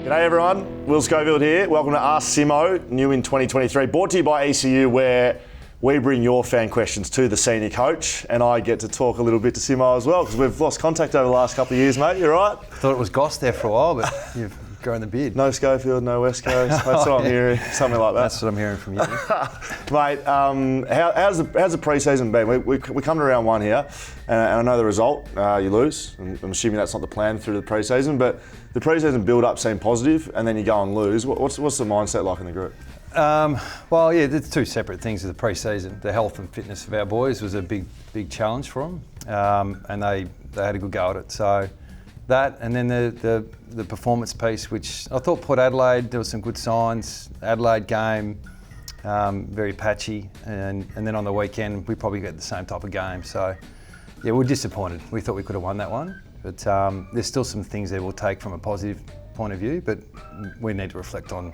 G'day everyone, Will Schofield here. Welcome to Ask Simmo, new in 2023. Brought to you by ECU, where we bring your fan questions to the senior coach, and I get to talk a little bit to Simmo as well, because we've lost contact over the last couple of years, mate. You all right? Thought it was Goss there for a while, but you've grown the beard. No Schofield, no West Coast. That's what I'm hearing, something like that. That's what I'm hearing from you. Mate, how's the pre-season been? We come to round one here, and I know the result, you lose. I'm assuming that's not the plan through the pre-season, but the pre-season build-up seemed positive, and then you go and lose. What's the mindset like in the group? Well, yeah, there's two separate things of the pre-season. The health and fitness of our boys was a big challenge for them, and they had a good go at it. So that, and then the performance piece, which I thought Port Adelaide, there were some good signs. Adelaide game, very patchy, and then on the weekend we probably get the same type of game. So yeah, we're disappointed. We thought we could have won that one, but there's still some things that we'll take from a positive point of view, but we need to reflect on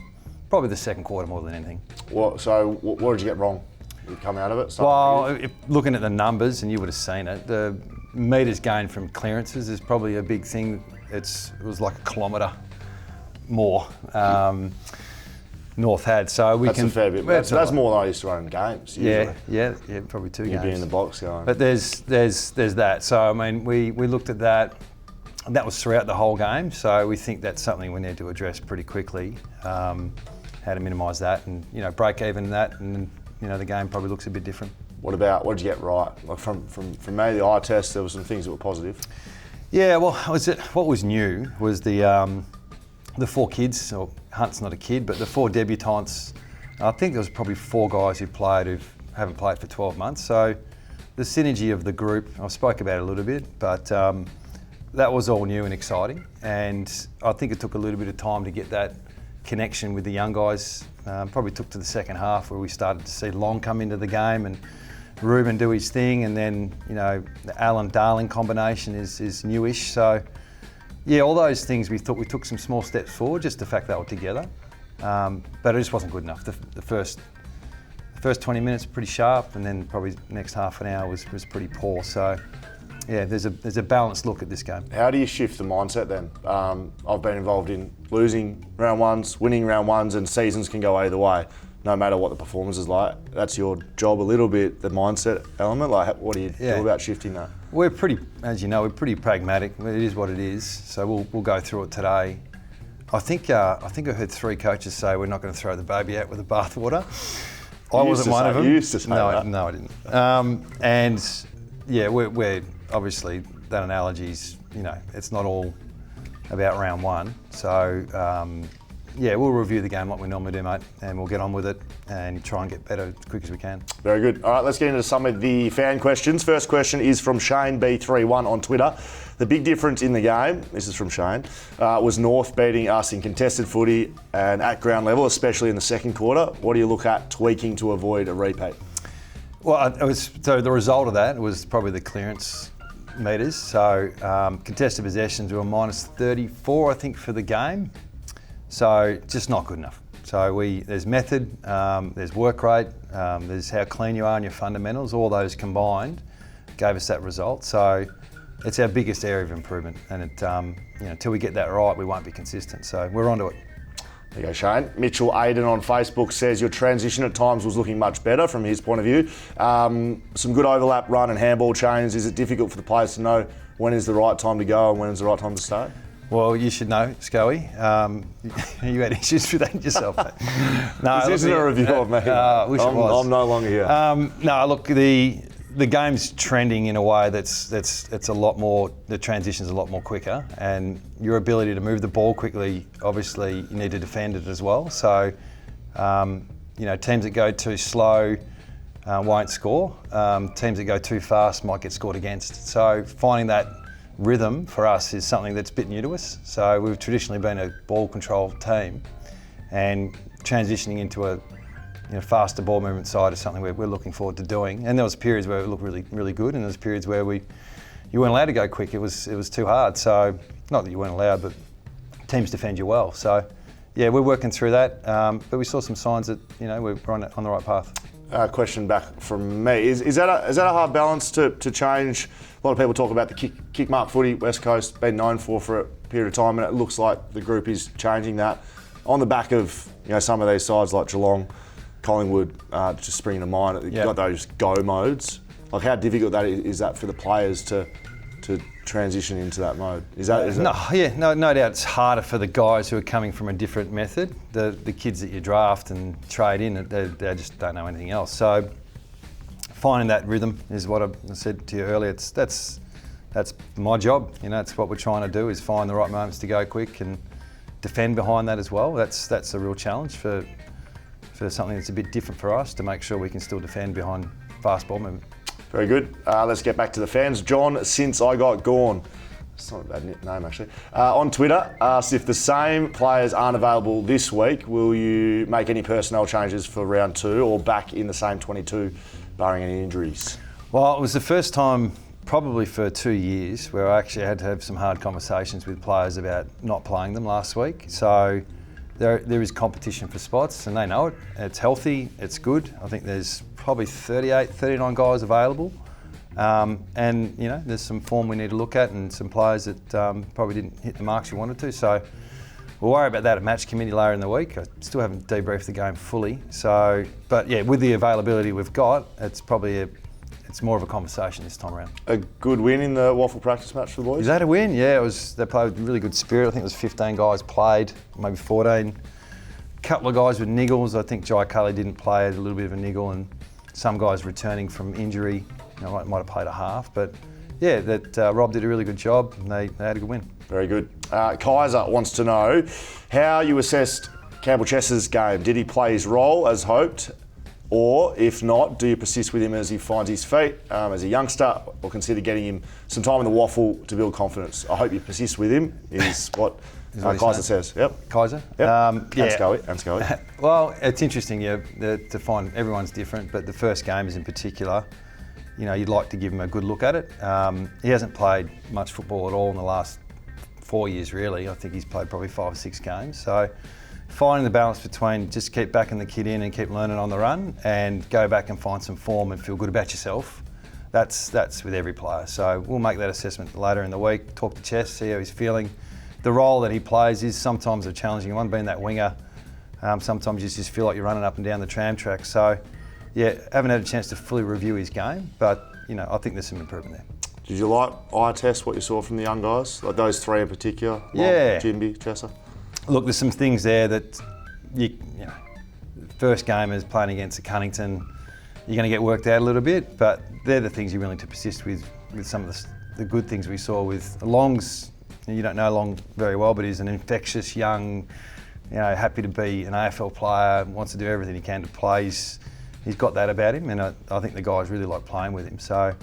probably the second quarter more than anything. What did you get wrong? You come out of it? Well, looking at the numbers, and you would have seen it, the metres gained from clearances is probably a big thing. It was like a kilometre more North had, so we that's can. A fair bit. That's more than I used to run in games. Usually. Yeah, probably two games. You'd be in the box going. But there's that. So I mean, we looked at that. And that was throughout the whole game, so we think that's something we need to address pretty quickly. How to minimise that, and break even that, and the game probably looks a bit different. What did you get right? Like from me, the eye test, there were some things that were positive. Yeah, well, what was new was the four kids. Or Hunt's not a kid, but the four debutants. I think there was probably four guys who haven't played for 12 months. So the synergy of the group, I spoke about it a little bit, but that was all new and exciting. And I think it took a little bit of time to get that connection with the young guys. Probably took to the second half where we started to see Long come into the game and Ruben do his thing, and then the Alan Darling combination is newish. So yeah, all those things we thought we took some small steps forward, just the fact they were together. But it just wasn't good enough. The first 20 minutes pretty sharp, and then probably the next half an hour was pretty poor. So yeah, there's a balanced look at this game. How do you shift the mindset then? I've been involved in losing round ones, winning round ones, and seasons can go either way, no matter what the performance is like. That's your job a little bit, the mindset element. Like, what do you do about shifting that? We're pretty, as you know, we're pretty pragmatic. It is what it is. So we'll go through it today. I think I heard three coaches say we're not going to throw the baby out with the bathwater. I wasn't one of them. You used to say that. No, I didn't. And yeah, we're obviously that analogy's, it's not all about round one. So yeah, we'll review the game like we normally do, mate, and we'll get on with it and try and get better as quick as we can. Very good. All right, let's get into some of the fan questions. First question is from Shane B31 on Twitter. The big difference in the game, this is from Shane, was North beating us in contested footy and at ground level, especially in the second quarter. What do you look at tweaking to avoid a repeat? Well, so the result of that was probably the clearance metres. So contested possessions were minus 34, I think, for the game. So just not good enough. So there's method, there's work rate, there's how clean you are in your fundamentals. All those combined gave us that result. So it's our biggest area of improvement, and until we get that right, we won't be consistent. So we're onto it. There you go, Shane. Mitchell Aiden on Facebook says your transition at times was looking much better from his point of view. Some good overlap, run and handball chains. Is it difficult for the players to know when is the right time to go and when is the right time to stay? Well, you should know, Scoey. You had issues with that yourself. No, this isn't a review of me. I'm no longer here. No, look, the game's trending in a way that's a lot more. The transition's a lot more quicker, and your ability to move the ball quickly. Obviously, you need to defend it as well. So, teams that go too slow won't score. Teams that go too fast might get scored against. So, finding that rhythm for us is something that's a bit new to us. So we've traditionally been a ball control team, and transitioning into a faster ball movement side is something we're looking forward to doing. And there was periods where it looked really, really good, and there was periods where you weren't allowed to go quick. It was too hard. So not that you weren't allowed, but teams defend you well. So yeah, we're working through that. But we saw some signs that we're on the right path. question back from me. Is that a hard balance to change? A lot of people talk about the kick mark footy, West Coast, been known for a period of time, and it looks like the group is changing that. On the back of some of these sides like Geelong, Collingwood, just springing to mind, you've got those go modes. Like, how difficult is that for the players to transition into that mode? No doubt it's harder for the guys who are coming from a different method. The kids that you draft and trade in, they just don't know anything else. So finding that rhythm is what I said to you earlier. That's my job. It's what we're trying to do, is find the right moments to go quick and defend behind that as well. That's a real challenge for something that's a bit different for us, to make sure we can still defend behind fast ball movement. Very good. Let's get back to the fans. John, since I got gone. It's not a bad name, actually. On Twitter, asked if the same players aren't available this week, will you make any personnel changes for round 2 or back in the same 22, barring any injuries? Well, it was the first time probably for 2 years where I actually had to have some hard conversations with players about not playing them last week. So there is competition for spots, and they know it. It's healthy, it's good. I think there's probably 38, 39 guys available. And there's some form we need to look at, and some players that probably didn't hit the marks you wanted to. So we'll worry about that at match committee later in the week. I still haven't debriefed the game fully. But with the availability we've got, it's probably it's more of a conversation this time around. A good win in the waffle practice match for the boys? Is that a win? Yeah, they played with really good spirit. I think it was 15 guys played, maybe 14. A couple of guys with niggles. I think Jai Cully didn't play, had a little bit of a niggle, and some guys returning from injury, might have played a half. But Rob did a really good job, and they had a good win. Very good. Kaiser wants to know how you assessed Campbell Chess's game. Did he play his role as hoped? Or, if not, do you persist with him as he finds his feet as a youngster, or consider getting him some time in the waffle to build confidence? I hope you persist with him, is what Kaiser says. Yep. Kaiser? Yep. And Scully. Well, it's interesting, to find everyone's different, but the first game is in particular, you'd like to give him a good look at it. He hasn't played much football at all in the last 4 years, really. I think he's played probably 5 or 6 games. So finding the balance between just keep backing the kid in and keep learning on the run, and go back and find some form and feel good about yourself, that's with every player. So we'll make that assessment later in the week, talk to Chess, see how he's feeling. The role that he plays is sometimes a challenging one, being that winger. Sometimes you just feel like you're running up and down the tram track. So, haven't had a chance to fully review his game, but I think there's some improvement there. Did you like eye test what you saw from the young guys, like those 3 in particular? Jimby, Chesser. Look, there's some things there that first game is playing against a Cunnington. You're going to get worked out a little bit, but they're the things you're willing to persist with some of the good things we saw with Long's. You don't know Long very well, but he's an infectious young, happy to be an AFL player, wants to do everything he can to play. He's got that about him, and I think the guys really like playing with him. So,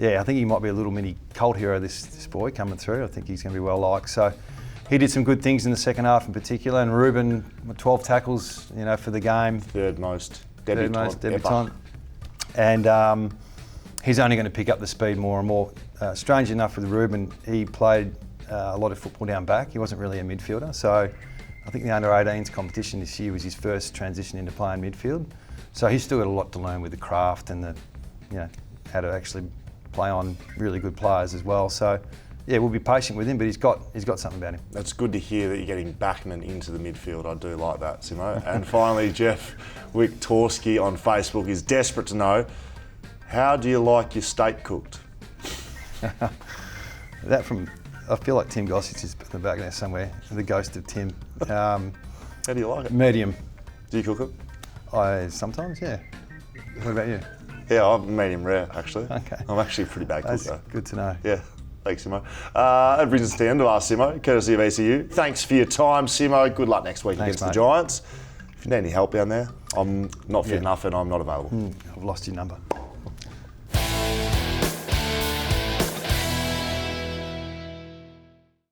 I think he might be a little mini cult hero, this boy coming through. I think he's going to be well liked. So he did some good things in the second half in particular, and Ruben, 12 tackles, for the game. Third most debutant. And he's only going to pick up the speed more and more. Strange enough with Ruben, he played a lot of football down back. He wasn't really a midfielder. So I think the under-18s competition this year was his first transition into playing midfield. So he's still got a lot to learn with the craft and how to actually play on really good players as well. So we'll be patient with him, but he's got something about him. That's good to hear that you're getting Backman into the midfield. I do like that, Simmo. And finally, Jeff Wiktorski on Facebook is desperate to know, how do you like your steak cooked? I feel like Tim Gossage is in the back there somewhere, the ghost of Tim. How do you like it? Medium. Do you cook it? Sometimes, yeah. What about you? Yeah, I'm medium rare, actually. Okay. I'm actually a pretty bad cook, though. Good to know. Yeah. Thanks, Simmo. That brings us to the end of our Simmo, courtesy of ECU. Thanks for your time, Simmo. Good luck next week against the Giants. If you need any help down there, I'm not fit enough and I'm not available. I've lost your number.